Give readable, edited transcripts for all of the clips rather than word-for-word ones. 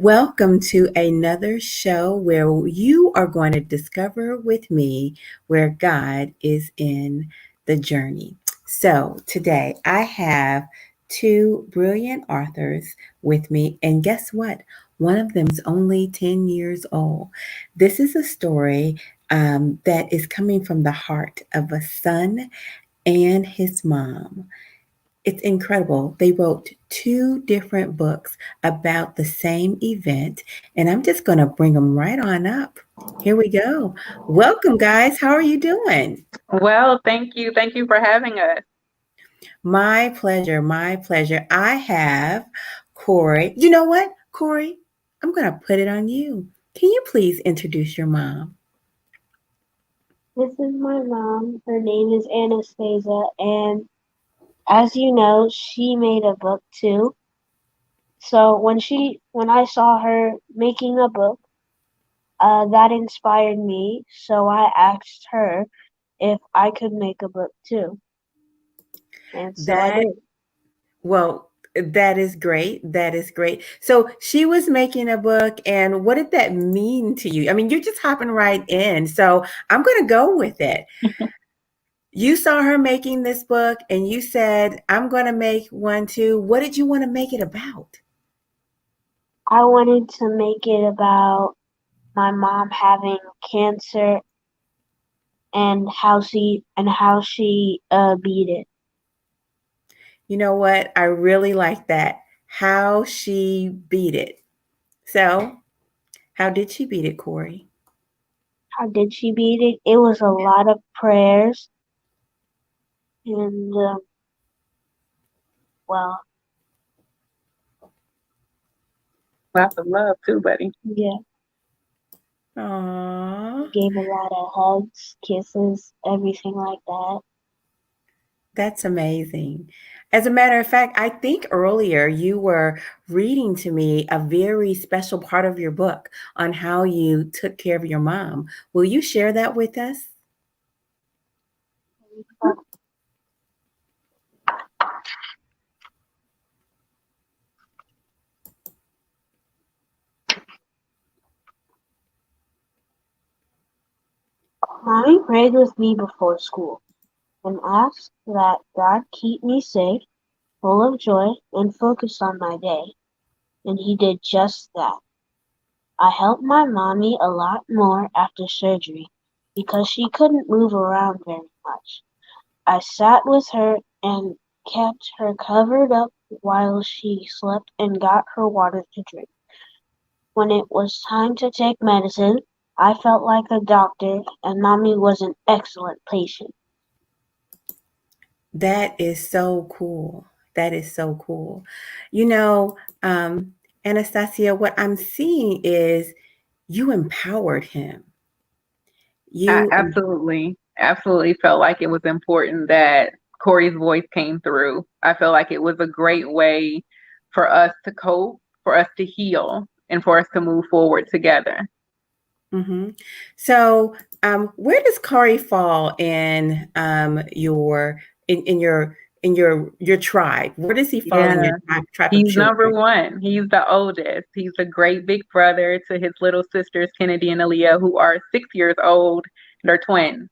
Welcome to another show where you are going to discover with me where God is in the journey. So, today I have two brilliant authors with me, and guess what? One of them is only 10 years old. This is a story that is coming from the heart of a son and his mom. It's incredible. They wrote two different books about the same event, and I'm just going to bring them right on up. Here we go. Welcome, guys. How are you doing? Well, thank you. Thank you for having us. My pleasure. My pleasure. I have Corey. You know what, Corey? I'm going to put it on you. Can you please introduce your mom? This is my mom. Her name is Anastasia, and as you know, she made a book too. So when I saw her making a book, that inspired me. So I asked her if I could make a book too, and so I That, did. well, that is great. That is great. So she was making a book, and what did that mean to you? I mean, you're just hopping right in. So I'm going to go with it. You saw her making this book, and you said, I'm going to make one too. What did you want to make it about? I wanted to make it about my mom having cancer and how she beat it. You know what? I really like that. How she beat it. So, how did she beat it, Corey? How did she beat it? It was a lot of prayers and well, Lots of love too, buddy. yeah, Aww. gave a lot of hugs, kisses, everything like that. That's amazing. As a matter of fact, I think earlier you were reading to me a very special part of your book on how you took care of your mom. Will you share that with us? Mommy prayed with me before school and asked that God keep me safe, full of joy, and focused on my day. And he did just that. I helped my mommy a lot more after surgery because she couldn't move around very much. I sat with her and kept her covered up while she slept and got her water to drink. When it was time to take medicine, I felt like a doctor and Mommy was an excellent patient. That is so cool. That is so cool. You know, Anastasia, what I'm seeing is you empowered him. I You, absolutely felt like it was important that Corey's voice came through. I felt like it was a great way for us to cope, for us to heal, and for us to move forward together. hmm So, where does Corey fall in your tribe? Where does he fall in your Yeah. tribe of He's number children? one. He's the oldest. He's a great big brother to his little sisters, Kennedy and Aaliyah, who are 6 years old. They're twins.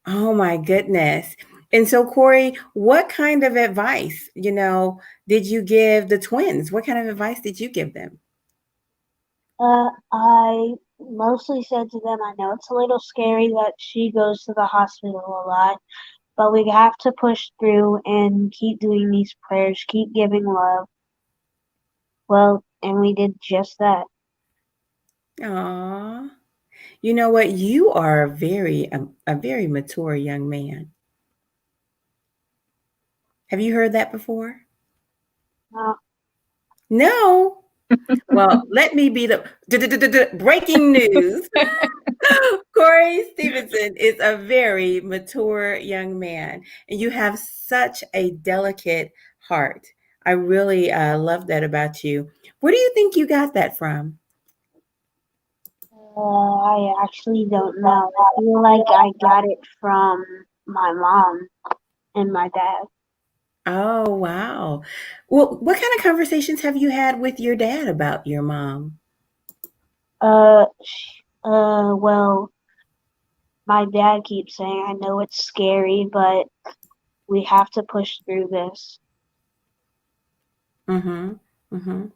Oh my goodness. And so, Corey, what kind of advice, did you give the twins? What kind of advice did you give them? I mostly said to them, I know it's a little scary that she goes to the hospital a lot, but we have to push through and keep doing these prayers, keep giving love. Well, and we did just that. Aw. You know what? You are a very mature young man. Have you heard that before? Uh, No. Well, let me be the breaking news. Corey Stevenson is a very mature young man, and you have such a delicate heart. I really love that about you. Where do you think you got that from? I actually don't know. I feel like I got it from my mom and my dad. Oh, wow. Well, what kind of conversations have you had with your dad about your mom? Well, my dad keeps saying, I know it's scary, but we have to push through this. Mm-hmm. Mm-hmm.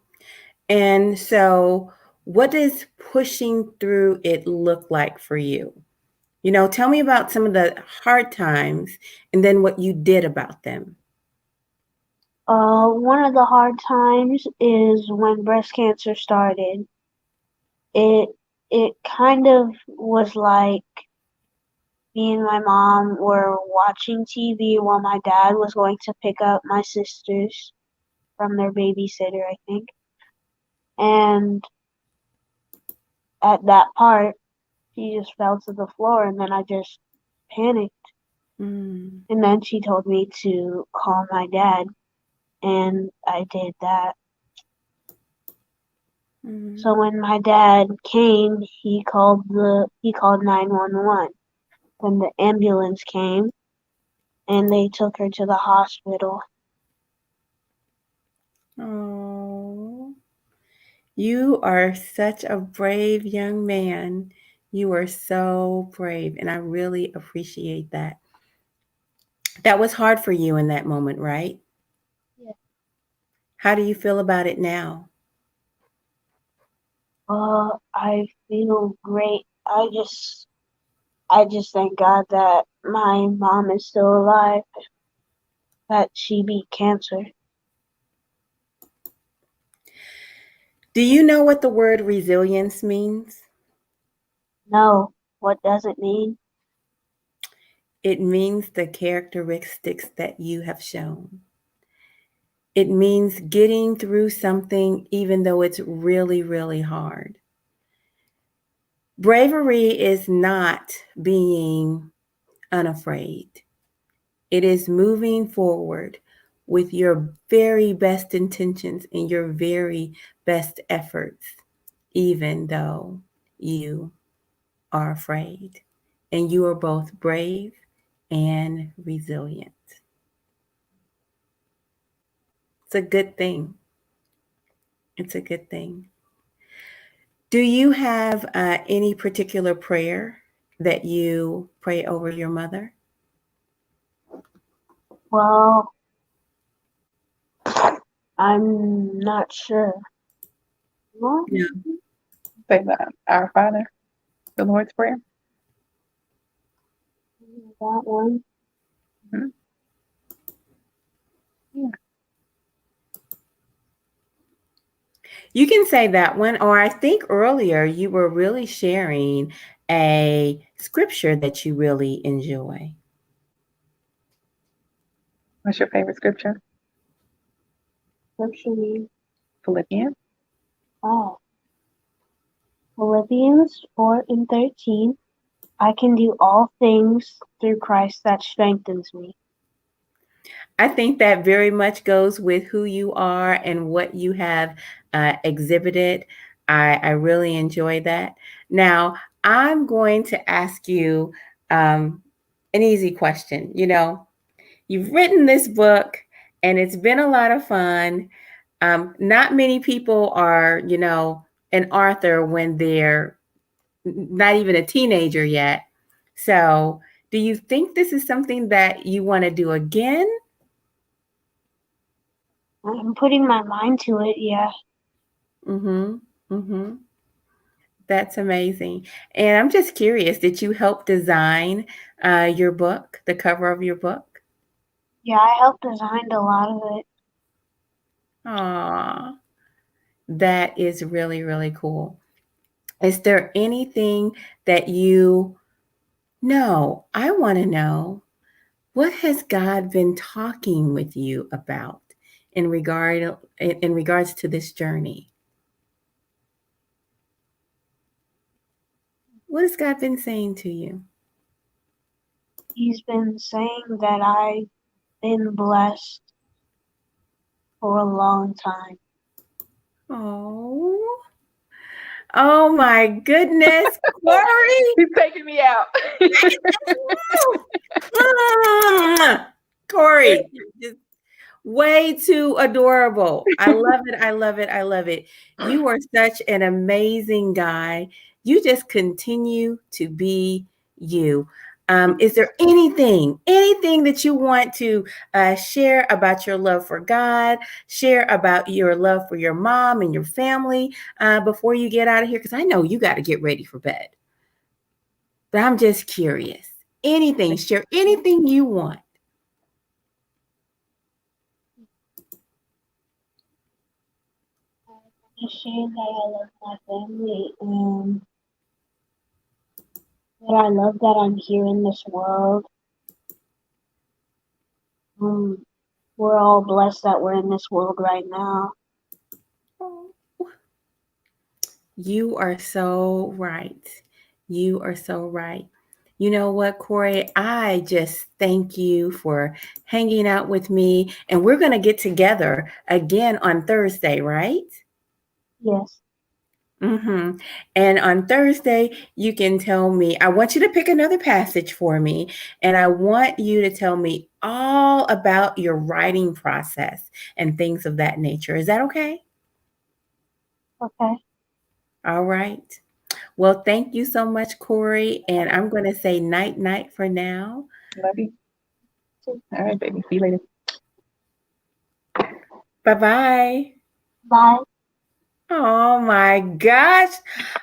And so, what does pushing through it look like for you? Tell me about some of the hard times and then what you did about them. One of the hard times is when breast cancer started. It it kind of was like me and my mom were watching TV while my dad was going to pick up my sisters from their babysitter, I think. And at that part, she just fell to the floor, and then I just panicked. Mm, And then she told me to call my dad, and I did that. mm. So when my dad came, he called 911. Then the ambulance came, and they took her to the hospital. Oh, you are such a brave young man. You are so brave, and I really appreciate that. That was hard for you in that moment, right? Yeah. How do you feel about it now? I feel great. I just thank God that my mom is still alive, that she beat cancer. Do you know what the word resilience means? No, what does it mean? It means the characteristics that you have shown. It means getting through something even though it's really, really hard. Bravery is not being unafraid, it is moving forward with your very best intentions and your very best efforts, even though you are afraid. And you are both brave and resilient. It's a good thing. It's a good thing. Do you have any particular prayer that you pray over your mother? Well, I'm not sure. What? Yeah. Say that. Our Father, the Lord's Prayer. That one? Mhm. Yeah. You can say that one, or I think earlier you were really sharing a scripture that you really enjoy. What's your favorite scripture? Scripture name? Philippians. Oh, Philippians 4:13. I can do all things through Christ that strengthens me. I think that very much goes with who you are and what you have exhibited. I really enjoy that. Now, I'm going to ask you an easy question. You've written this book and it's been a lot of fun. Not many people are, an author when they're not even a teenager yet. So, do you think this is something that you want to do again? I'm putting my mind to it, yeah. Mm-hmm. Mm-hmm. That's amazing. And I'm just curious, did you help design your book, the cover of your book? Yeah, I helped design a lot of it. Aw, that is really, really cool. Is there anything that you know? I want to know, what has God been talking with you about in regards to this journey? What has God been saying to you? He's been saying that I've been blessed for a long time. Oh, oh my goodness, Corey. He's taking me out. Corey, Way too adorable. I love it. I love it. I love it. You are such an amazing guy. You just continue to be you. Is there anything that you want to share about your love for God, share about your love for your mom and your family before you get out of here? Because I know you got to get ready for bed. But I'm just curious. Anything, share anything you want. I share that I love my family and that I love that I'm here in this world. Um, we're all blessed that we're in this world right now. You are so right. You are so right. You know what, Corey? I just thank you for hanging out with me. And we're going to get together again on Thursday, right? Yes. Mm-hmm. And on Thursday, you can tell me, I want you to pick another passage for me, and I want you to tell me all about your writing process and things of that nature. Is that okay? Okay. All right. Well, thank you so much, Corey. And I'm going to say night, night for now. Love you. All right, baby. See you later. Bye bye. Bye. Oh my gosh.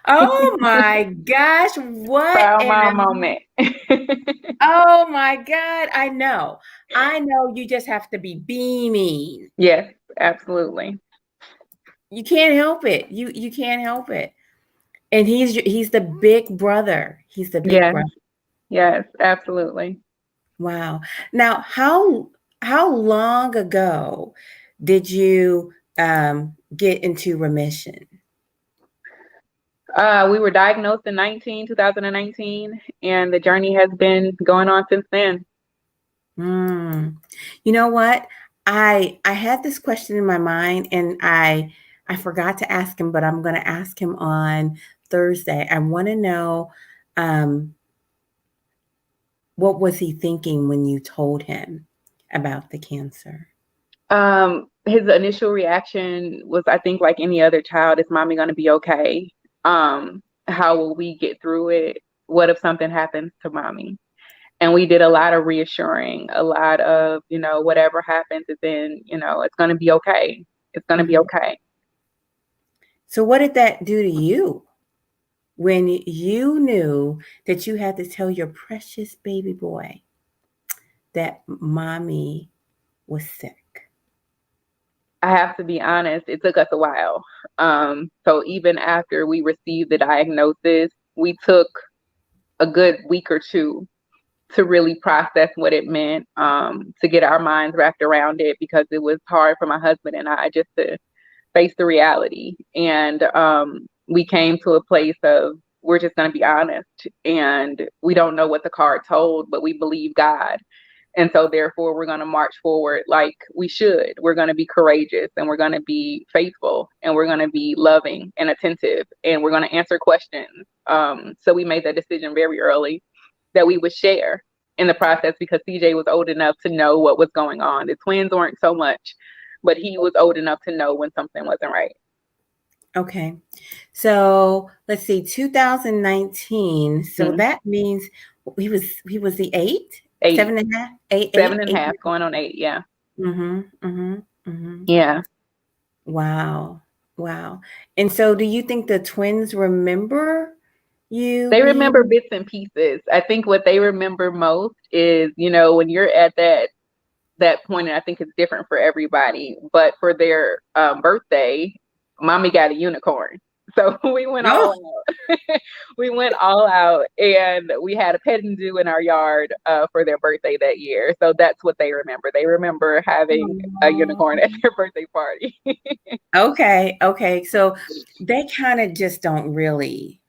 Oh my gosh. What Proud mom an moment. oh my God. I know. I know you just have to be beaming. Yes, absolutely. You can't help it. You can't help it. And he's the big brother. He's the big Yes, brother. yes, absolutely. Wow. Now, how long ago did you get into remission? We were diagnosed in 2019, and the journey has been going on since then. Mm. You know what? I had this question in my mind, and I forgot to ask him, but I'm going to ask him on Thursday. I want to know um, what was he thinking when you told him about the cancer? His initial reaction was, I think, like any other child, is mommy going to be okay? How will we get through it? What if something happens to mommy? And we did a lot of reassuring, a lot of, whatever happens, then, it's going to be okay. It's going to be Mhm. okay. So, what did that do to you when you knew that you had to tell your precious baby boy that mommy was sick? I have to be honest, it took us a while. So even after we received the diagnosis, we took a good week or two to really process what it meant, to get our minds wrapped around it, because it was hard for my husband and I just to face the reality. And we came to a place of, we're just going to be honest, and we don't know what the card told, but we believe God. And so therefore we're going to march forward like we should. We're going to be courageous, and we're going to be faithful, and we're going to be loving and attentive, and we're going to answer questions. So we made that decision very early that we would share in the process, because CJ was old enough to know what was going on. The twins weren't so much, but he was old enough to know when something wasn't right. Okay. So let's see, 2019. So Mm-hmm. that means he was the eight, Eight, 7.5, eight, seven eight, and a eight. half, going on 8. Yeah. Mm-hmm. Mm-hmm. Mm-hmm. Yeah. Wow. Wow. And so do you think the twins remember you They remember being bits and pieces. I think what they remember most is, when you're at that point, and I think it's different for everybody, but for their birthday, mommy got a unicorn. So we went oh, all out. We went all out, and we had a petting zoo in our yard for their birthday that year. So that's what they remember. They remember having a unicorn at their birthday party. okay. Okay. So they kind of just don't really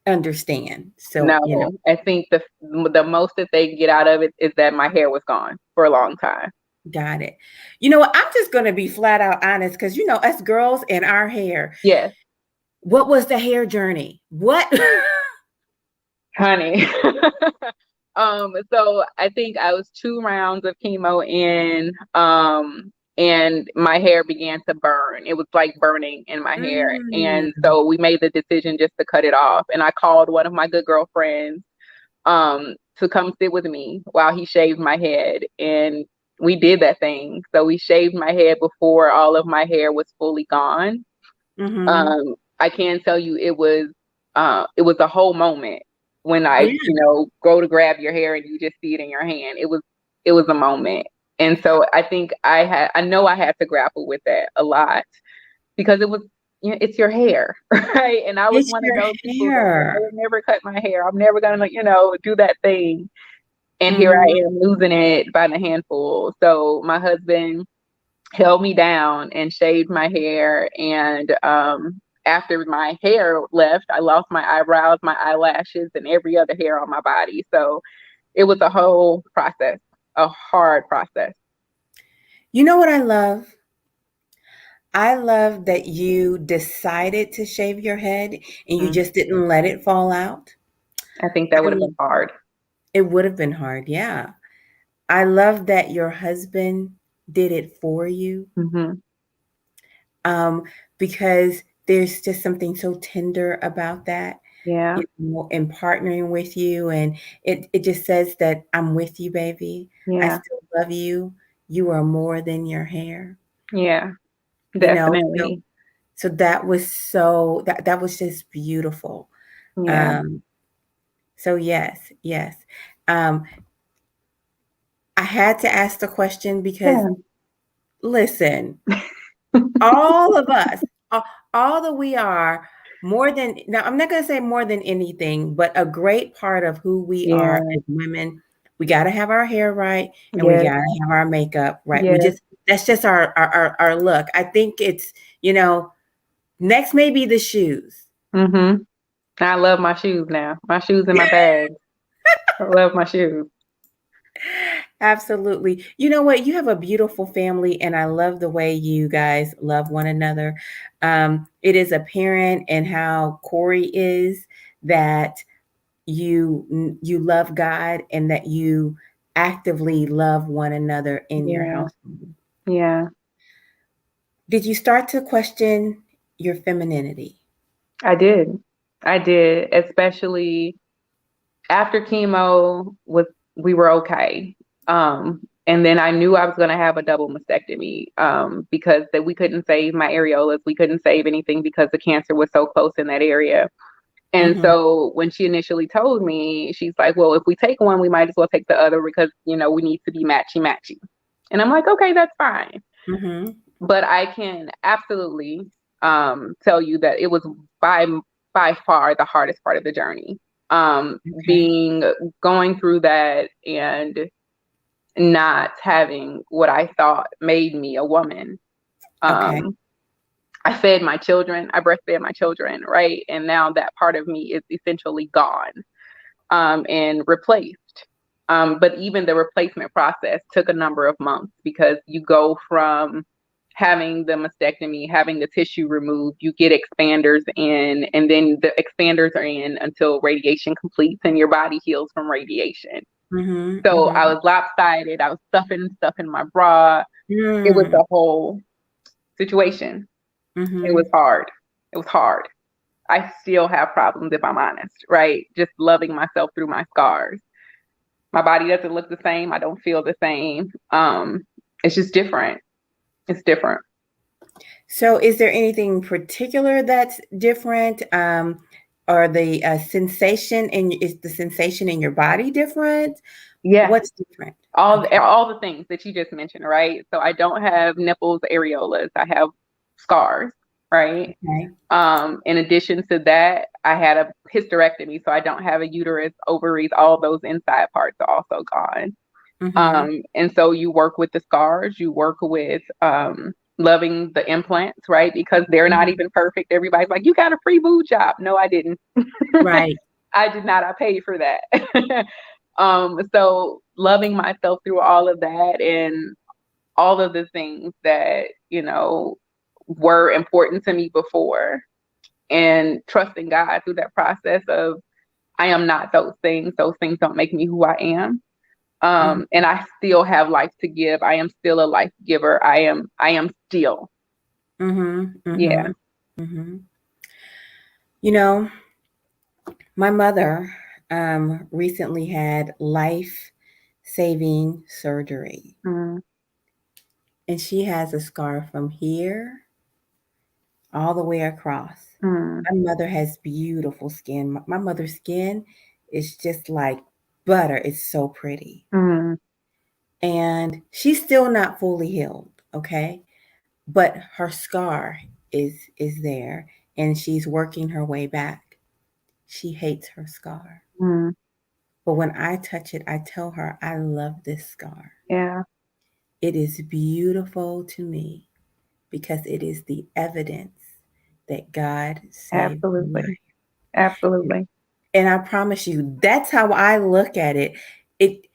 understand. So, No, I think the most that they get out of it is that my hair was gone for a long time. got it. You know what? I'm just going to be flat out honest because, us girls and our hair. Yes, What was the hair journey? What? honey. So I think I was 2 rounds of chemo in, and my hair began to burn. It was like burning in my hair. And Mm. so we made the decision just to cut it off. And I called one of my good girlfriends, to come sit with me while he shaved my head. And we did that thing. So we shaved my head before all of my hair was fully gone. Mm-hmm. I can tell you it was a whole moment when Yeah. go to grab your hair and you just see it in your hand. It was a moment. And so I think I know I had to grapple with that a lot because it was, it's your hair, right? And I was It's one of your those people that said, I hair. would never cut my hair. I'm never gonna, do that thing. And here I Mm-hmm. am losing it by the handful. So my husband held me down and shaved my hair. And after my hair left, I lost my eyebrows, my eyelashes, and every other hair on my body. So it was a whole process, a hard process. You know what I love? I love that you decided to shave your head and you Mm. just didn't let it fall out. I think that I would have lo- been hard. It would have been hard, yeah. I love that your husband did it for you, Hmm. um, because there's just something so tender about that, Yeah, in partnering with you. And it just says that I'm with you, baby. I yeah, still love you. You are more than your hair, yeah, you know? So, definitely. so that was that was just beautiful. Yeah, Um, so yes, yes. Um, I had to ask the question because yeah, listen, all of us, all that we are, more than now, I'm not going to say more than anything, but a great part of who we are yeah, as women, we got to have our hair right and we yes, got to have our makeup right. We yes. just, that's just our look. I think it's, next may be the shoes. Hmm. I love my shoes now. My shoes in my bag. I love my shoes. Absolutely. You know what? You have a beautiful family, and I love the way you guys love one another. It is apparent in how Corey is that you love God and that you actively love one another in your Yeah, household. yeah, Did you start to question your femininity? I did. I did, especially after chemo was we were okay. And then I knew I was going to have a double mastectomy, because that we couldn't save my areolas. We couldn't save anything because the cancer was so close in that area. And Mm-hmm. so when she initially told me, she's like, well, if we take one, we might as well take the other because, we need to be matchy matchy. And I'm like, okay, that's fine. Mm-hmm. But I can absolutely tell you that it was by by far the hardest part of the journey. Okay. Being going through that and not having what I thought made me a woman. Okay. Um, I fed my children, I breastfed my children, right? And now that part of me is essentially gone, and replaced. But even the replacement process took a number of months because you go from having the mastectomy, having the tissue removed, you get expanders in, and then the expanders are in until radiation completes and your body heals from radiation. Mm-hmm. So I Mm-hmm. was lopsided. I was stuffing stuff in my bra. It was Mm. a whole situation. It was Mm-hmm. hard. It was hard. I still have problems if I'm honest, right? Just loving myself through my scars. My body doesn't look the same. I don't feel the same. It's just different. It's different. So, is there anything particular that's different? Or the sensation in is the sensation in your body different? Yes, What's different? Okay. all the things that you just mentioned, right? So I don't have nipples, areolas. I have scars, right? Okay. In addition to that, I had a hysterectomy, so I don't have a uterus, ovaries, all those inside parts are also gone. Mm-hmm. And so you work with the scars, you work with loving the implants, right? Because they're not Mm-hmm. even perfect. Everybody's like, you got a free boob job. No, I didn't. Right. I did not. I paid for that. So loving myself through all of that and all of the things that, were important to me before and trusting God through that process of I am not those things. Those things don't make me who I am. Mhm. And I still have life to give. I am still a life giver. I am still. Mhm. Yeah. Mhm. Mhm. You know, my mother recently had life-saving surgery, Mm, and she has a scar from here all the way across. mm, My mother has beautiful skin. My mother's skin is just like butter. It's so pretty. mm, And she's still not fully healed, okay? But her scar is there and she's working her way back. She hates her scar. mm. But when I touch it, I tell her I love this scar. Yeah. It is beautiful to me because it is the evidence that God saved my Absolutely. Absolutely. and I promise you, that's how I look at it. It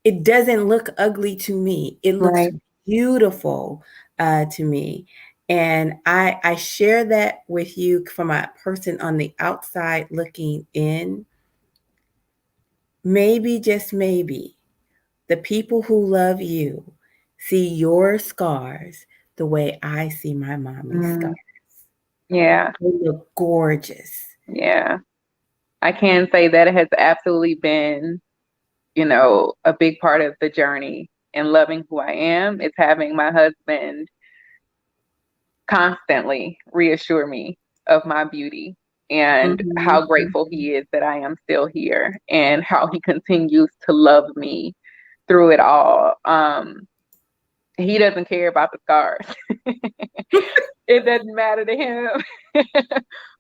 it doesn't look ugly to me. It looks Right. beautiful to me. And I share that with you from a person on the outside looking in. Maybe, just maybe, the people who love you see your scars the way I see my mommy's scars. Mm, yeah. They look gorgeous. Yeah. I can say that it has absolutely been, a big part of the journey in loving who I am. It's having my husband constantly reassure me of my beauty and Mhm, how grateful mhm. he is that I am still here and how he continues to love me through it all. He doesn't care about the scars. It doesn't matter to him.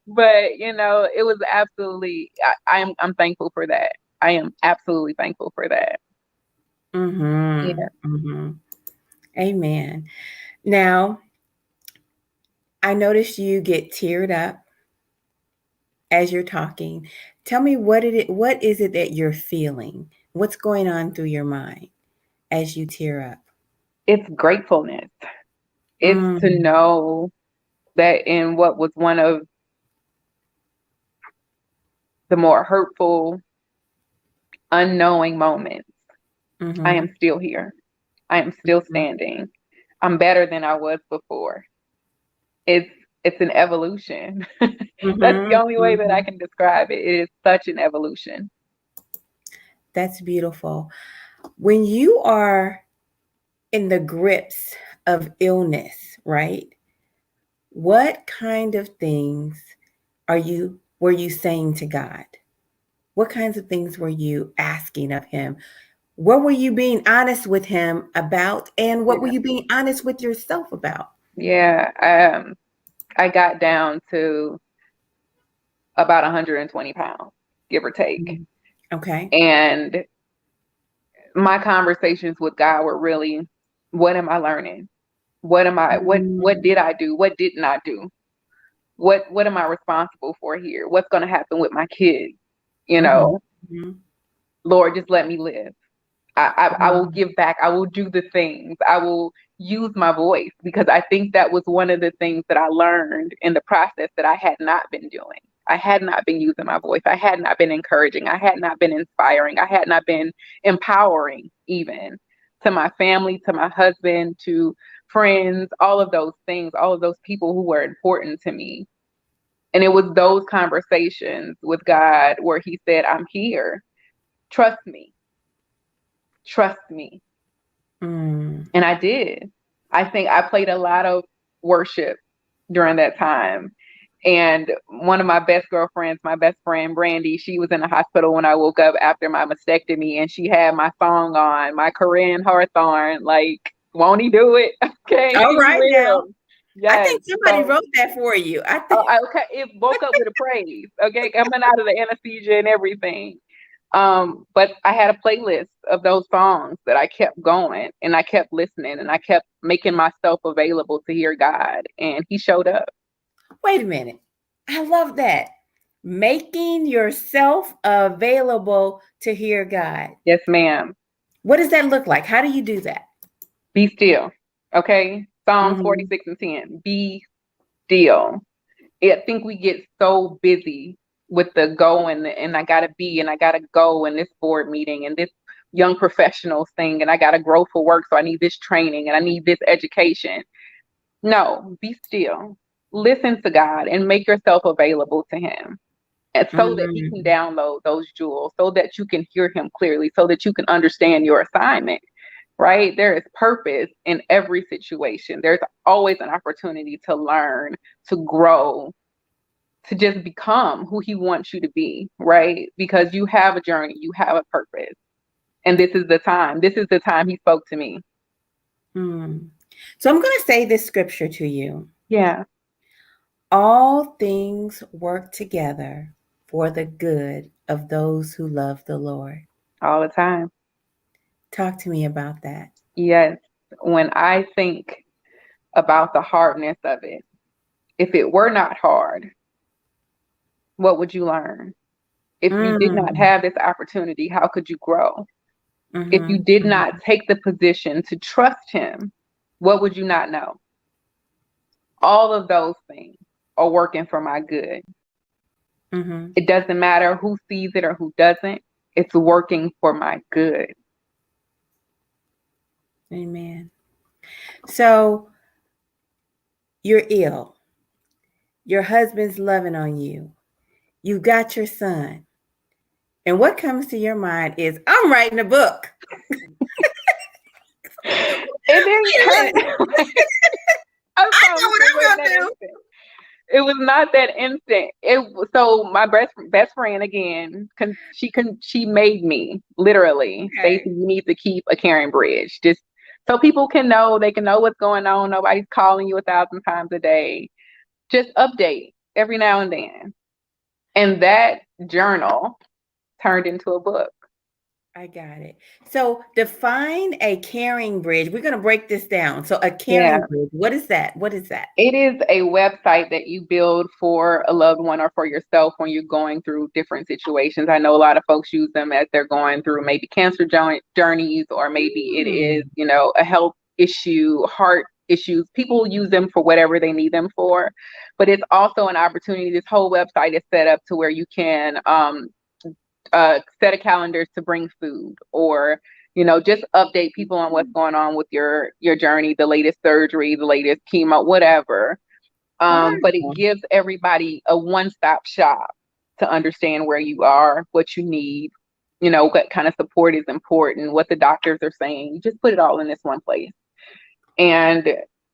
But it was absolutely I'm thankful for that. I am absolutely thankful for that. Mhm, Yeah. mhm. Amen. Now, I noticed you get teared up as you're talking. Tell me what is it that you're feeling? What's going on through your mind as you tear up? It's gratefulness. It's to Mm, know that in what was one of the more hurtful, unknowing moments, I am mhm, still here. I am still mhm, standing. I'm better than I was before. It's it's an evolution. That's the mhm, only way that I mhm. can describe it. It is such an evolution. That's beautiful. When you are in the grips of illness, right? What kind of things were you saying to God? What kinds of things were you asking of him? What were you being honest with him about? And what were Yeah. you being honest with yourself about? Yeah. I got down to about 120 pounds, give or take. Mhm. Okay. And my conversations with God were really, what am I learning? What Mm, did I do? What didn't I do? What am I responsible for here? What's gonna happen with my kids? You mhm, know, mhm, Lord, just let me live. I will mhm, give back. I will do the things. I will use my voice because I think that was one of the things that I learned in the process that I had not been doing. I had not been using my voice. I had not been encouraging. I had not been inspiring. I had not been empowering even to my family, to my husband, to friends, all of those things, all of those people who were important to me. And it was those conversations with God where he said, I'm here. Trust me. Trust me. mm, And I did. I think I played a lot of worship during that time. And one of my best girlfriends, my best friend Brandy, she was in the hospital when I woke up after my mastectomy, and she had my song on, my Korean Hawthorne, like, won't he do it? Okay, all he right now. will. I Yes. think somebody So wrote that for you. I think okay, it woke up with a praise. Okay, coming out of the anesthesia and everything. But I had a playlist of those songs that I kept going and I kept listening and I kept making myself available to hear God. And he showed up. wait a minute. I love that. Making yourself available to hear God. Yes, ma'am. What does that look like? How do you do that? Be still. Okay. Psalms Mhm, 46 and 10. Be still. I think we get so busy with the go and I gotta be and I gotta go in this board meeting and this young professionals thing and I gotta grow for work, so I need this training and I need this education. No, be still. Listen to God and make yourself available to Him. And so that He can Mm, download those jewels, so that you can hear Him clearly, so that you can understand your assignment, right? There is purpose in every situation. There's always an opportunity to learn, to grow, to just become who He wants you to be, right? Because you have a journey, you have a purpose. And this is the time. This is the time He spoke to me. mm. So I'm going to say this scripture to you. Yeah. All things work together for the good of those who love the Lord. All the time. Talk to me about that. Yes. When I think about the hardness of it, if it were not hard, what would you learn? If you did not Mm, have this opportunity, how could you grow? If you mhm, did mhm, not take the position to trust Him, what would you not know? All of those things are working for my good. mhm. It doesn't matter who sees it or who doesn't. It's working for my good. Amen. So you're ill. Your husband's loving on you. You got your son. And what comes to your mind is, I'm writing a book. It didn't Wait a minute. come. I I know promise what it I'm wasn't going that to do. instant. It was not that instant. So my best friend again, she made me literally. Stacey, Okay. you need to keep a caring bridge, just so people can know. They can know what's going on. Nobody's calling you 1,000 times a day. Just update every now and then. And that journal turned into a book. I got it. So define a caring bridge. We're going to break this down. So a caring Yeah. bridge, what is that? What is that? It is a website that you build for a loved one or for yourself when you're going through different situations. I know a lot of folks use them as they're going through maybe cancer journeys, or maybe it is, Mm, a health issue, heart issues. People use them for whatever they need them for. But it's also an opportunity. This whole website is set up to where you can set a calendar to bring food, or just update people on what's going on with your journey, the latest surgery, the latest chemo, whatever. But it wow. gives everybody a one-stop shop to understand where you are, what you need, what kind of support is important, what the doctors are saying. You just put it all in this one place. And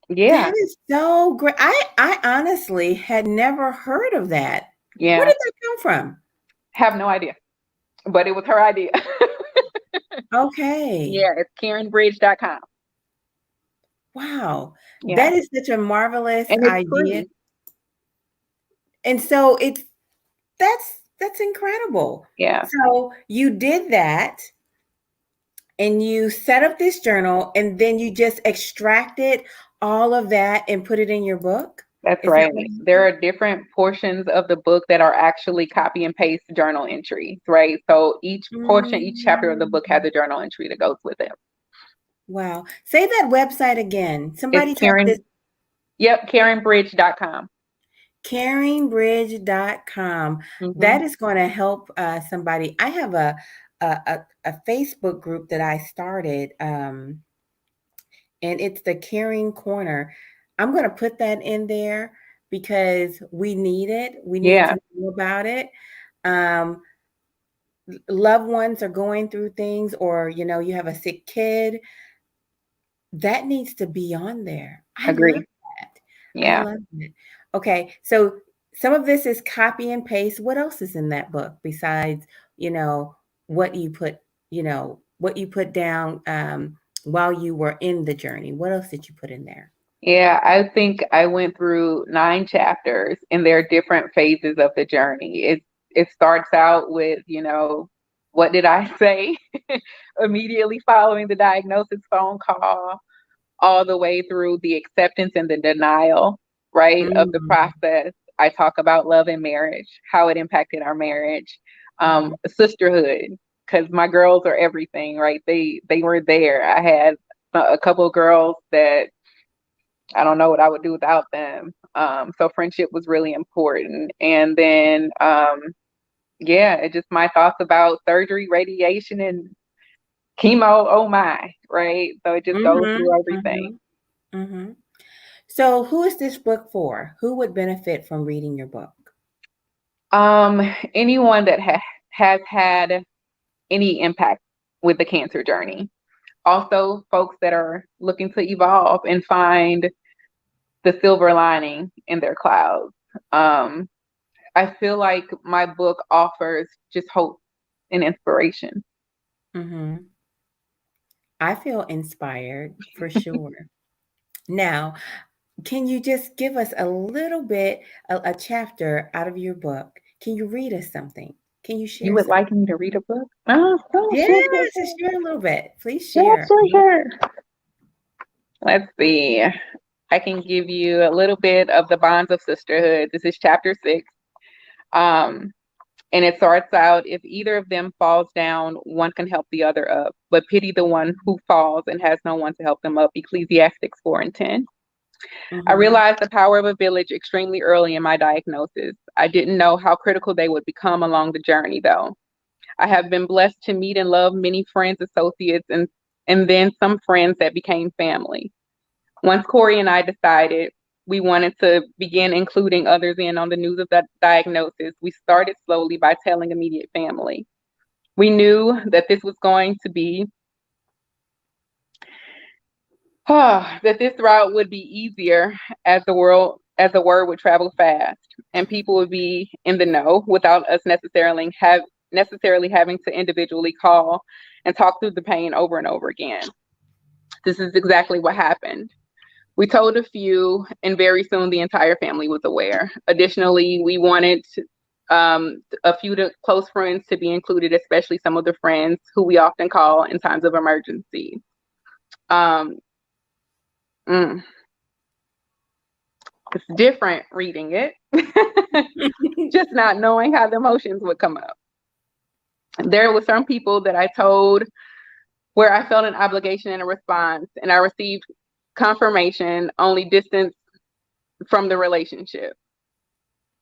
yeah, That is so great. I honestly had never heard of that. Where yeah, did that come from? have no idea, but it was her idea. Okay. Yeah, it's KarenBridge.com. Wow. Yeah, That is such a marvelous and it's idea. free. And so that's incredible. Yeah, So you did that and you set up this journal and then you just extracted all of that and put it in your book? that's Is that right. what There happened? are different portions of the book that are actually copy and paste journal entries, right? So each portion, each chapter of the book has Mm, a journal entry that goes with it. wow. Say that website again. It's Somebody type this. Karen, yep, KarenBridge.com. caringbridge.com. Mm-hmm. That is going to help somebody. I have a Facebook group that I started, and it's the Caring Corner. I'm going to put that in there because we need it. We need Yeah, to know about it. Um, Loved ones are going through things, or you have a sick kid. That needs to be on there. I love agree. that. I Yeah. love it. Okay, so some of this is copy and paste. What else is in that book besides, you know, what you put, what you put down while you were in the journey? What else did you put in there? Yeah, I think I went through 9 chapters, and there are different phases of the journey. It starts out with, what did I say immediately following the diagnosis phone call, all the way through the acceptance and the denial, right, of the Mm, process. I talk about love and marriage, how it impacted our marriage, mhm. sisterhood, because my girls are everything, right? They were there. I had a couple of girls that I don't know what I would do without them. So friendship was really important. And then yeah, it just my thoughts about surgery, radiation, and chemo. Oh my, right? So it just goes Mm-hmm. through everything. Mm-hmm. Mm-hmm. So, who is this book for? Who would benefit from reading your book? Anyone that has had any impact with the cancer journey. Also, folks that are looking to evolve and find the silver lining in their clouds. Um, I feel like my book offers just hope and inspiration. Mm-hmm. I feel inspired for sure. Now, can you just give us a little bit, a chapter out of your book? Can you read us something? Can you You share would something? like me to read a book? Oh, sure, Yes, sure, sure, just sure. share a little bit. Please Sure, share. sure, sure. Let's see. I can give you a little bit of the bonds of sisterhood. This is chapter 6. Um, and it starts out, if either of them falls down, one can help the other up, but pity the one who falls and has no one to help them up. Ecclesiastes 4:10. I Mm-hmm. realized the power of a village extremely early in my diagnosis. I didn't know how critical they would become along the journey, though. I have been blessed to meet and love many friends, associates, and then some friends that became family. Once Corey and I decided we wanted to begin including others in on the news of that diagnosis, we started slowly by telling immediate family. We knew that this was going to be that this route would be easier as the word would travel fast and people would be in the know without us necessarily having to individually call and talk through the pain over and over again. This is exactly what happened. We told a few, and very soon the entire family was aware. Additionally, we wanted a few close friends to be included, especially some of the friends who we often call in times of emergency. Um, mm, it's different reading it, just not knowing how the emotions would come up. There were some people that I told where I felt an obligation and a response, and I received confirmation only distance from the relationship.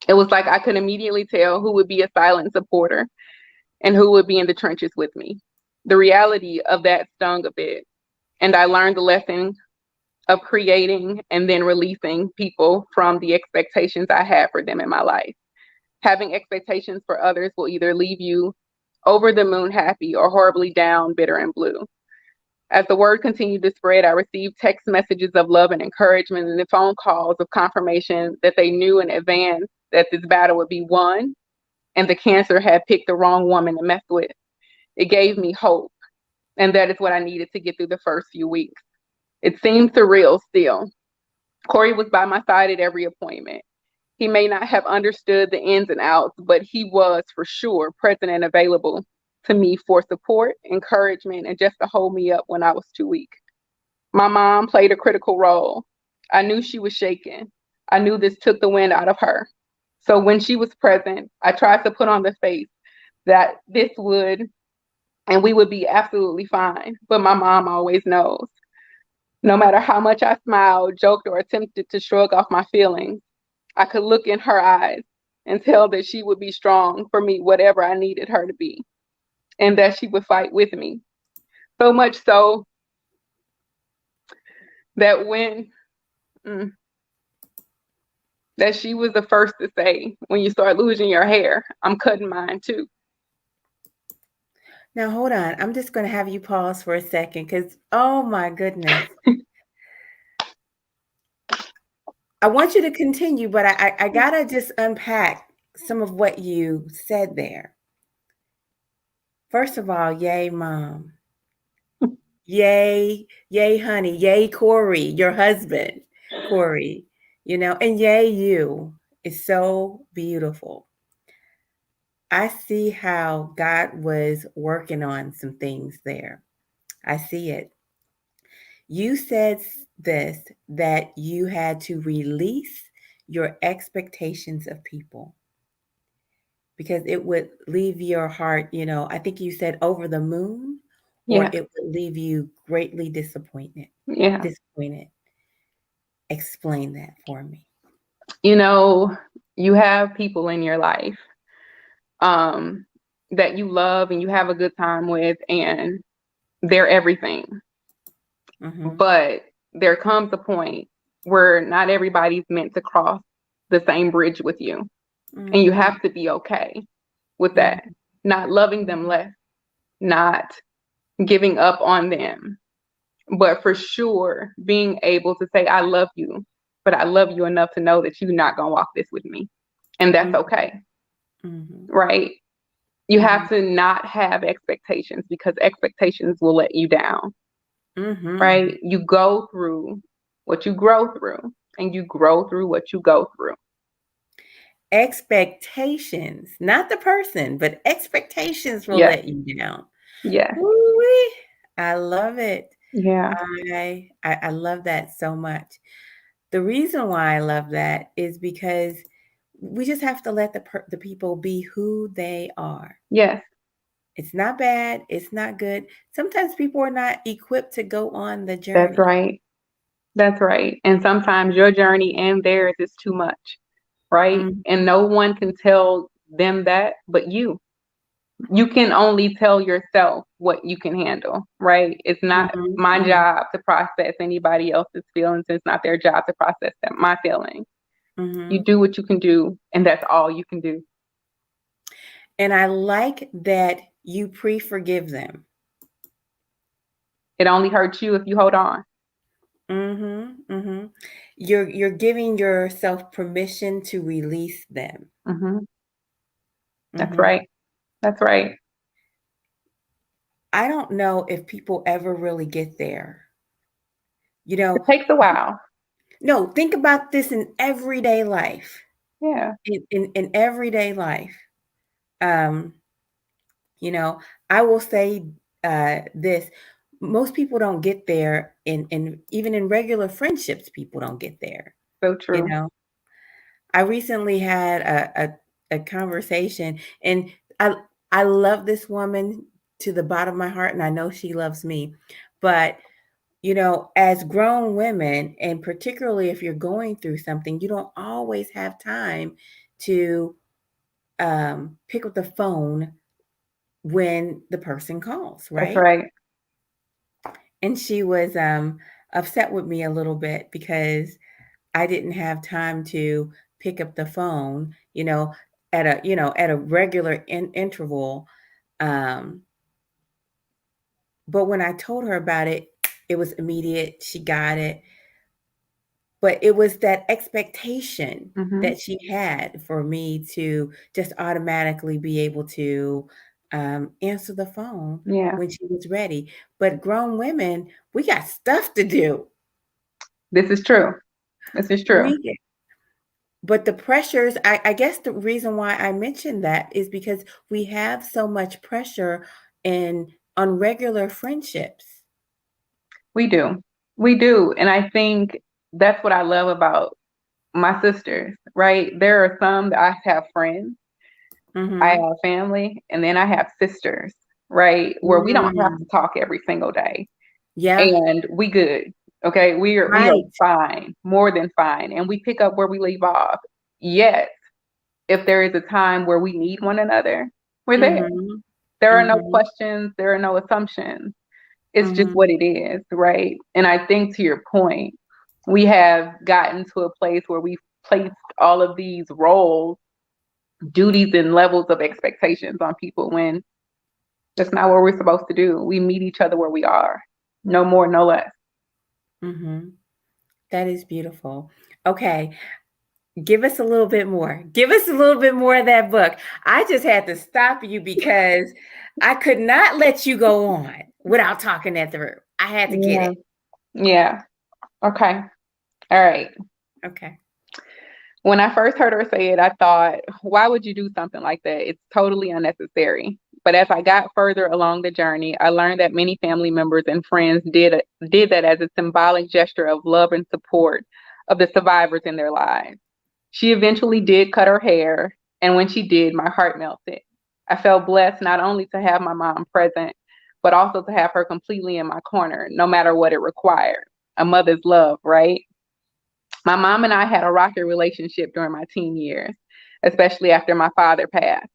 It was like I could immediately tell who would be a silent supporter and who would be in the trenches with me. The reality of that stung a bit, and I learned the lesson of creating and then releasing people from the expectations I had for them in my life. Having expectations for others will either leave you over the moon happy or horribly down, bitter, and blue. As the word continued to spread, I received text messages of love and encouragement and the phone calls of confirmation that they knew in advance that this battle would be won and the cancer had picked the wrong woman to mess with. It gave me hope, and that is what I needed to get through the first few weeks. It seemed surreal still. Corey was by my side at every appointment. He may not have understood the ins and outs, but he was for sure present and available to me for support, encouragement, and just to hold me up when I was too weak. My mom played a critical role. I knew she was shaken. I knew this took the wind out of her. So when she was present, I tried to put on the face that this would and we would be absolutely fine. But my mom always knows. No matter how much I smiled, joked, or attempted to shrug off my feelings, I could look in her eyes and tell that she would be strong for me, whatever I needed her to be, and that she would fight with me. So much so that when mm, that she was the first to say, when you start losing your hair, I'm cutting mine too. Now, hold on. I'm just going to have you pause for a second because, oh my goodness. I want you to continue, but I got to just unpack some of what you said there. First of all, yay, mom. Yay, yay, honey. Yay, Corey, your husband, Corey. And yay, you. It's so beautiful. I see how God was working on some things there. I see it. You said this that you had to release your expectations of people because it would leave your heart, I think you said over the moon, or Yeah, it would leave you greatly disappointed. yeah. Disappointed. Explain that for me. You know, you have people in your life that you love and you have a good time with, and they're everything. Mm-hmm. But there comes a point where not everybody's meant to cross the same bridge with you. And you have to be okay with that. Not loving them less, not giving up on them, but for sure being able to say, I love you, but I love you enough to know that you're not going to walk this with me. And that's okay. Mm-hmm. Right? You have to not have expectations, because expectations will let you down. Mm-hmm. Right? You go through what you grow through, and you grow through what you go through. Expectations, not the person, but expectations will Yes. let you down. Yes. Ooh-wee. I love it. Yeah. I love that so much. The reason why I love that is because we just have to let the people be who they are. Yes. It's not bad. It's not good. Sometimes people are not equipped to go on the journey. That's right. That's right. And sometimes your journey and theirs is too much, right? Mm-hmm. And no one can tell them that but you. You can only tell yourself what you can handle, right? It's not my Mm-hmm. job to process anybody else's feelings. It's not their job to process my feelings. Mm-hmm. You do what you can do, and that's all you can do. And I like that you pre-forgive them. It only hurts you if you hold on. Mm-hmm. Mm-hmm. You're giving yourself permission to release them. Mm-hmm. That's Mm-hmm. right. That's right. I don't know if people ever really get there. You know, It takes a while. no, think about this in everyday life. Yeah. In everyday life. Um, you know, I will say this. Most people don't get there in even in regular friendships, people don't get there. So You true. know, I recently had a conversation, and I I love this woman to the bottom of my heart, and I know she loves me. But you know, as grown women, and particularly if you're going through something, you don't always have time to pick up the phone when the person calls, That's right? right. And she was upset with me a little bit because I didn't have time to pick up the phone, at a regular interval. Um, but when I told her about it, it was immediate. She got it. But it was that expectation Mm-hmm. that she had for me to just automatically be able to answer the phone Yeah. when she was ready. But grown women, we got stuff to do. This is true. This is true. We But the pressures, I guess the reason why I mentioned that is because we have so much pressure in on regular friendships. We do. We do. And I think that's what I love about my sisters, right? There are some that I have friends, I Mm-hmm. have family, and then I have sisters, right? Where we don't have to Mm. talk every single day. Yeah, And we good. Okay. We are right. fine, more than fine. And we pick up where we leave off. Yet, if there is a time where we need one another, we're there. Mm-hmm. There are no Mm-hmm. questions, there are no assumptions. It's just Mm-hmm. what it is, right? And I think to your point, we have gotten to a place where we've placed all of these roles, duties, and levels of expectations on people when that's not what we're supposed to do. We meet each other where we are, no more, no less. Mm-hmm. That is beautiful. Okay, give us a little bit more. Give us a little bit more of that book. I just had to stop you because I could not let you go on without talking that through. I had to get Yeah. it. Yeah. Okay. All right. Okay. When I first heard her say it, I thought, why would you do something like that? It's totally unnecessary. But as I got further along the journey, I learned that many family members and friends did that as a symbolic gesture of love and support of the survivors in their lives. She eventually did cut her hair, and when she did, my heart melted. I felt blessed not only to have my mom present, but also to have her completely in my corner, no matter what it required. A mother's love, right? My mom and I had a rocky relationship during my teen years, especially after my father passed.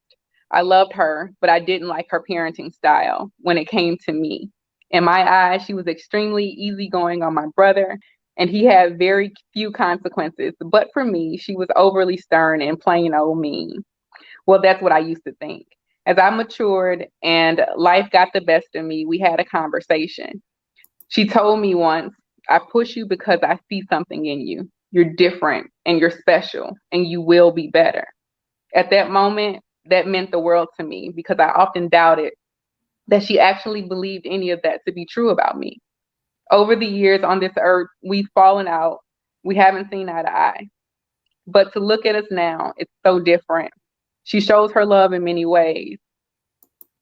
I loved her, but I didn't like her parenting style when it came to me. In my eyes, she was extremely easygoing on my brother, and he had very few consequences. But for me, she was overly stern and plain old mean. Well, that's what I used to think. As I matured and life got the best of me, we had a conversation. She told me once, I push you because I see something in you. You're different and you're special and you will be better. At that moment, that meant the world to me because I often doubted that she actually believed any of that to be true about me. Over the years on this earth, we've fallen out. We haven't seen eye to eye. But to look at us now, it's so different. She shows her love in many ways.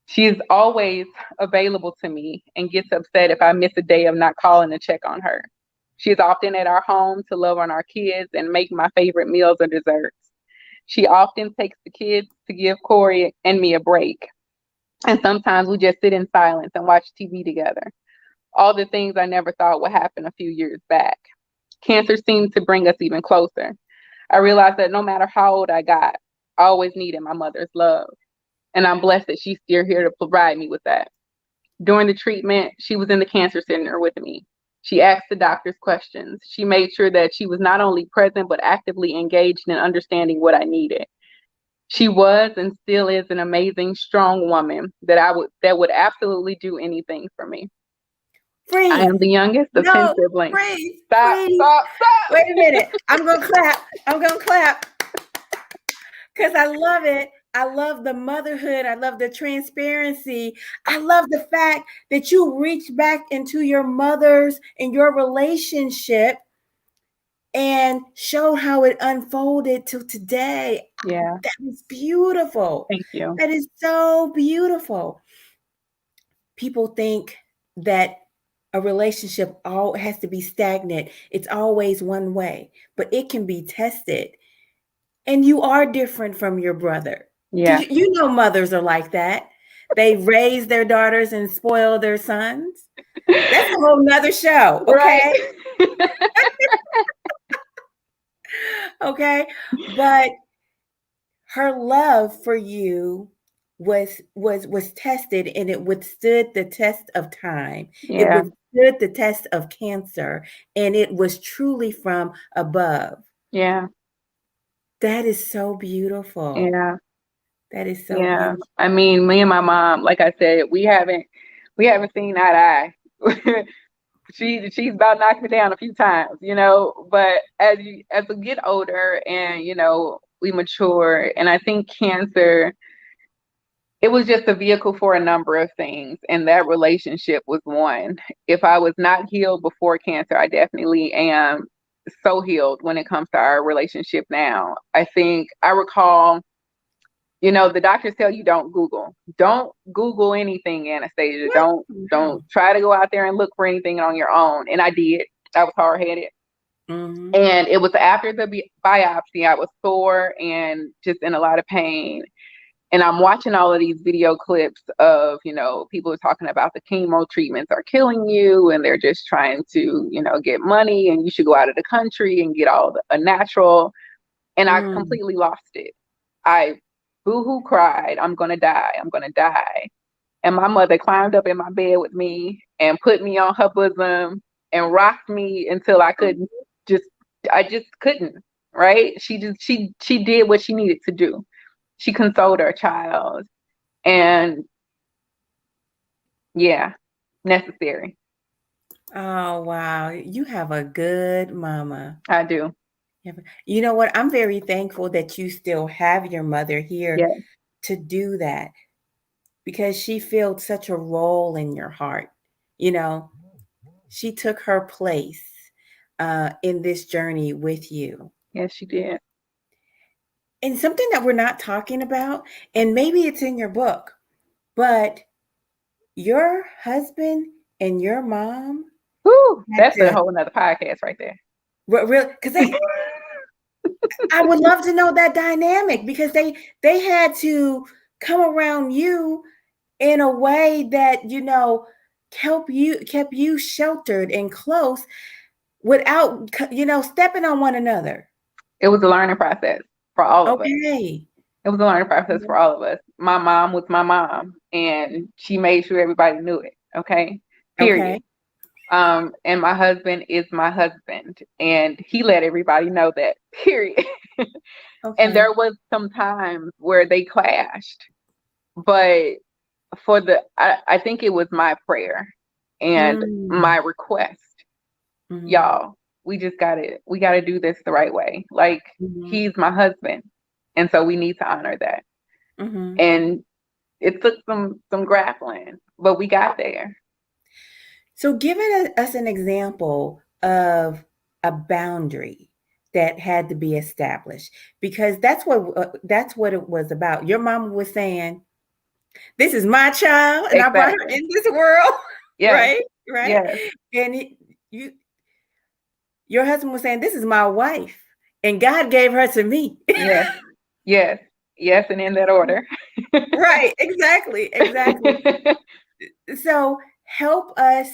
She is always available to me and gets upset if I miss a day of not calling to check on her. She is often at our home to love on our kids and make my favorite meals or desserts. She often takes the kids to give Corey and me a break. And sometimes we just sit in silence and watch TV together. All the things I never thought would happen a few years back. Cancer seemed to bring us even closer. I realized that no matter how old I got, I always needed my mother's love. And I'm blessed that she's still here to provide me with that. During the treatment, she was in the cancer center with me. She asked the doctors questions. She made sure that she was not only present, but actively engaged in understanding what I needed. She was and still is an amazing, strong woman that would absolutely do anything for me. I Freeze. am the youngest of 10 No, siblings. freeze. Stop, Freeze. stop, stop. Wait a minute. I'm going to clap. I'm going to clap because I love it. I love the motherhood. I love the transparency. I love the fact that you reached back into your mother's and your relationship and showed how it unfolded to today. Yeah, That is beautiful. thank you. That is so beautiful. People think that a relationship all has to be stagnant. It's always one way, but it can be tested. And you are different from your brother. Yeah. You know mothers are like that. They raise their daughters and spoil their sons. That's a whole nother show, Right. okay? Okay. But her love for you was tested and it withstood the test of time. It Yeah, withstood the test of cancer and it was truly from above. yeah, That is so beautiful. yeah, That is so yeah. beautiful. I mean, me and my mom, like I said, we haven't seen eye to eye. She's about knocked me down a few times, but as we get older and we mature, and I think cancer, it was just a vehicle for a number of things, and that relationship was one. If I was not healed before cancer, I definitely am so healed when it comes to our relationship now. I think I recall, the doctors tell you don't Google anything, Anastasia. What? Don't try to go out there and look for anything on your own. And I did. I was hard headed. Mm-hmm. And it was after the biopsy, I was sore and just in a lot of pain. And I'm watching all of these video clips of, people talking about the chemo treatments are killing you and they're just trying to, get money and you should go out of the country and get all a natural. And I completely lost it. I boo-hoo cried, I'm going to die. I'm going to die. And my mother climbed up in my bed with me and put me on her bosom and rocked me until I just couldn't, right? She did what she needed to do. She consoled her child. And yeah, necessary. Oh, wow. You have a good mama. I do. You know what? I'm very thankful that you still have your mother here Yeah. to do that because she filled such a role in your heart. She took her place in this journey with you. Yes, she did. And something that we're not talking about, and maybe it's in your book, but your husband and your mom. Woo, that's a whole nother podcast right there. Real, because I would love to know that dynamic because they had to come around you in a way that kept you sheltered and close without stepping on one another. It was a learning process for all of us. Okay. It was a learning process for all of us. My mom was my mom, and she made sure everybody knew it. Okay, period. Okay. And my husband is my husband, and he let everybody know that. Period. And Okay. there was some times where they clashed, but I think it was my prayer and Mm. my request, Mhm. y'all. We gotta do this the right way. Like, Mhm. he's my husband, and so we need to honor that. Mhm. And it took some grappling, but we got there. So, give us an example of a boundary that had to be established, because that's what it was about. Your mama was saying, "This is my child, and I brought her Exactly. in this world," Yes. right? Right. Yes. And you, your husband was saying, "This is my wife, and God gave her to me." Yes. Yes. Yes. And in that order. Right. Exactly. Exactly. So help us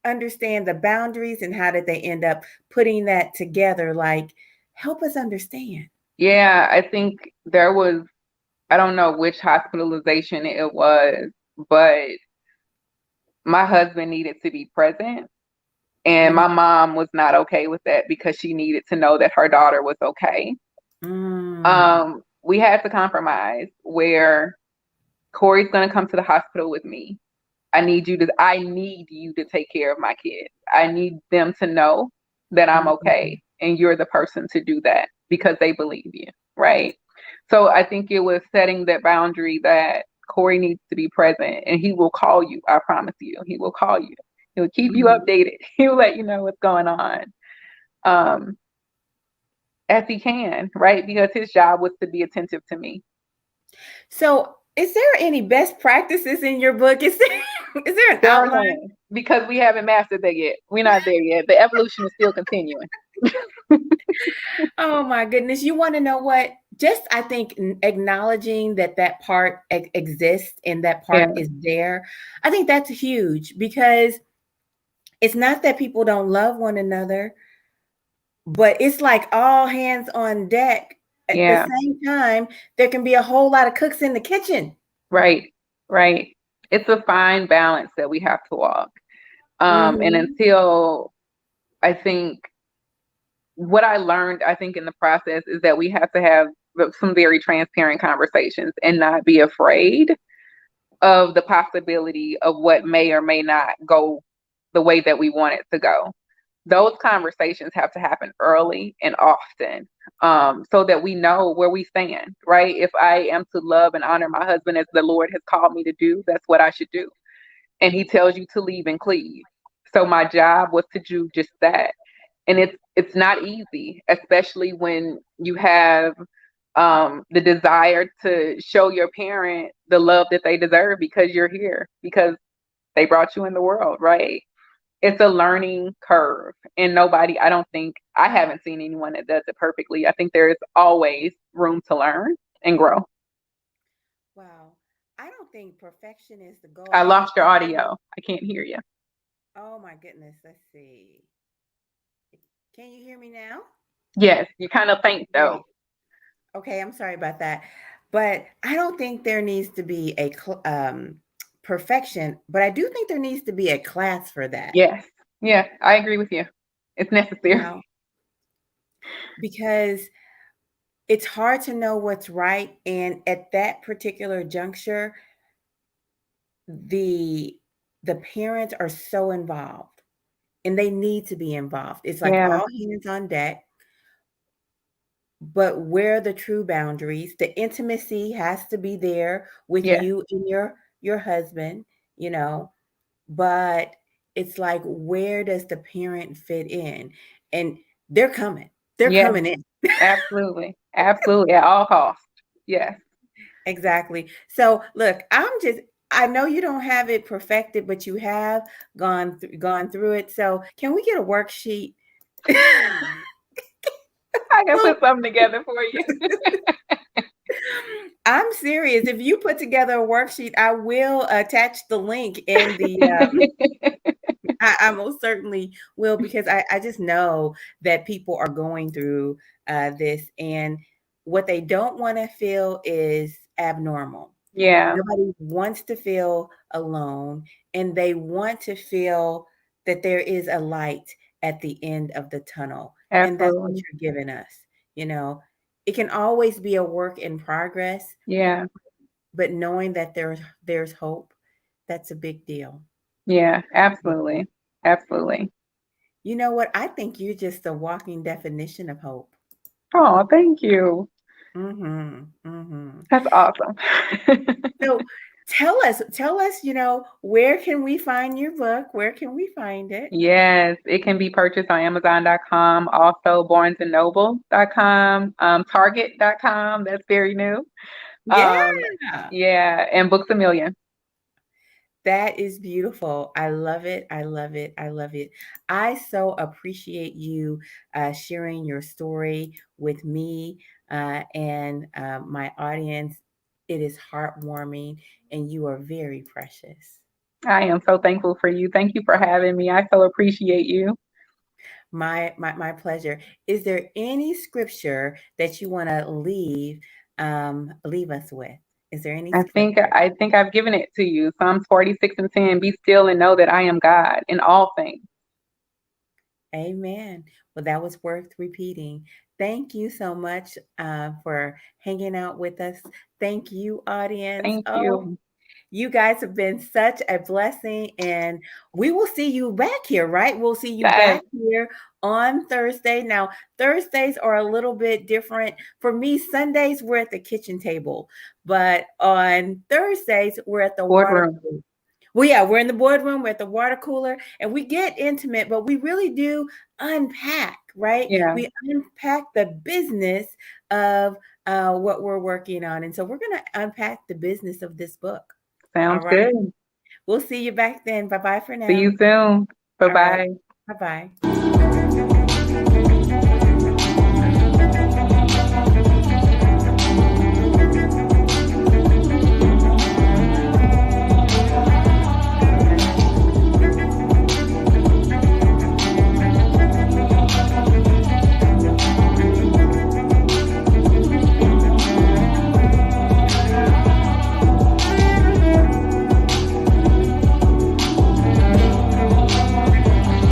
understand the boundaries and how did they end up putting that together? Like, help us understand. Yeah, I think there was, I don't know which hospitalization it was, but my husband needed to be present. And Mm, my mom was not okay with that because she needed to know that her daughter was okay. mm, We had to compromise where Corey's going to come to the hospital with me. I need you to take care of my kids. I need them to know that I'm mm, okay and you're the person to do that because they believe you, right? So I think it was setting that boundary that Corey needs to be present and he will call you. I promise you, he will call you. He'll keep you mhm. updated. He'll let you know what's going on. Um, as he can, right? Because his job was to be attentive to me. So, is there any best practices in your book? Is there an There are outline? none because we haven't mastered that yet. We're not there yet. The evolution is still continuing. Oh my goodness. You want to know what? Just, I think, acknowledging that that part exists and that part Yeah, is there. I think that's huge, because it's not that people don't love one another, but it's like all hands on deck. At the yeah, same time, there can be a whole lot of cooks in the kitchen. right, right. It's a fine balance that we have to walk. And Mhm. until I think what I learned, I think in the process is that we have to have some very transparent conversations and not be afraid of the possibility of what may or may not go the way that we want it to go. Those conversations have to happen early and often, so that we know where we stand, right? If I am to love and honor my husband as the Lord has called me to do, that's what I should do. And he tells you to leave and cleave. So my job was to do just that. And it's not easy, especially when you have the desire to show your parent the love that they deserve because you're here, because they brought you in the world, right? It's a learning curve. And I don't think, I haven't seen anyone that does it perfectly. I think there is always room to learn and grow. Wow. I don't think perfection is the goal. I I think lost your really, audio. I can't hear you. oh my goodness, let's see. Can you hear me now? Yes, you kind of faint though. Great. Okay, I'm sorry about that. But I don't think there needs to be perfection, but I do think there needs to be a class for that, Yes. Yeah, I agree with you. It's you necessary. know, because it's hard to know what's right. And at that particular juncture, the the parents are so involved, and they need to be involved. It's like Yeah. all hands on deck. But where are the true boundaries? The intimacy has to be there with Yeah. you and your husband, you know, but it's like, where does the parent fit in? And they're coming. They're Yeah. coming in. Absolutely. Absolutely. At all costs. Yes. Exactly. So look, I know you don't have it perfected, but you have gone through it. So can we get a worksheet? I can Well, put something together for you. I'm serious. If you put together a worksheet, I will attach the link in the. I most certainly will, because I just know that people are going through this, and What they don't want to feel is abnormal. Yeah, Nobody wants to feel alone, and they want to feel that there is a light at the end of the tunnel. And that's what absolutely. you're giving us. You know, it can always be a work in progress, Yeah, but knowing that there's hope, that's a big deal. yeah, absolutely. Absolutely. You know what? I think you're just a walking definition of hope. Oh, thank you. Mhm. Mhm. That's awesome. So tell us, where can we find your book? Where can we find it? Yes, it can be purchased on Amazon.com, also barnesandnoble.com, Target.com. That's very new. Yeah. Um, yeah, and Books a Million. That is beautiful. I love it. I love it. I love it. I so appreciate you sharing your story with me and my audience. It is heartwarming, and you are very precious. I am so thankful for you. Thank you for having me. I so appreciate you. My pleasure. Is there any scripture that you want to leave us with? Is there any I think scripture? I think I've given it to you. Psalms 46:10. Be still and know that I am God in all things. Amen. Well, that was worth repeating. Thank you so much for hanging out with us. Thank you, audience. Thank Oh, you. you guys have been such a blessing, and we will see you back here, right? We'll see you Yes, back here on Thursday. Now, Thursdays are a little bit different. For me, Sundays, we're at the kitchen table, but on Thursdays, we're at the water boardroom. cooler. Well, yeah, we're in the boardroom, we're at the water cooler, and we get intimate, but we really do unpack, right? Yeah, We unpack the business of what we're working on. And so we're going to unpack the business of this book. All sounds right. good. We'll see you back then. Bye bye for See now. you soon. All right. Bye-bye. Bye bye.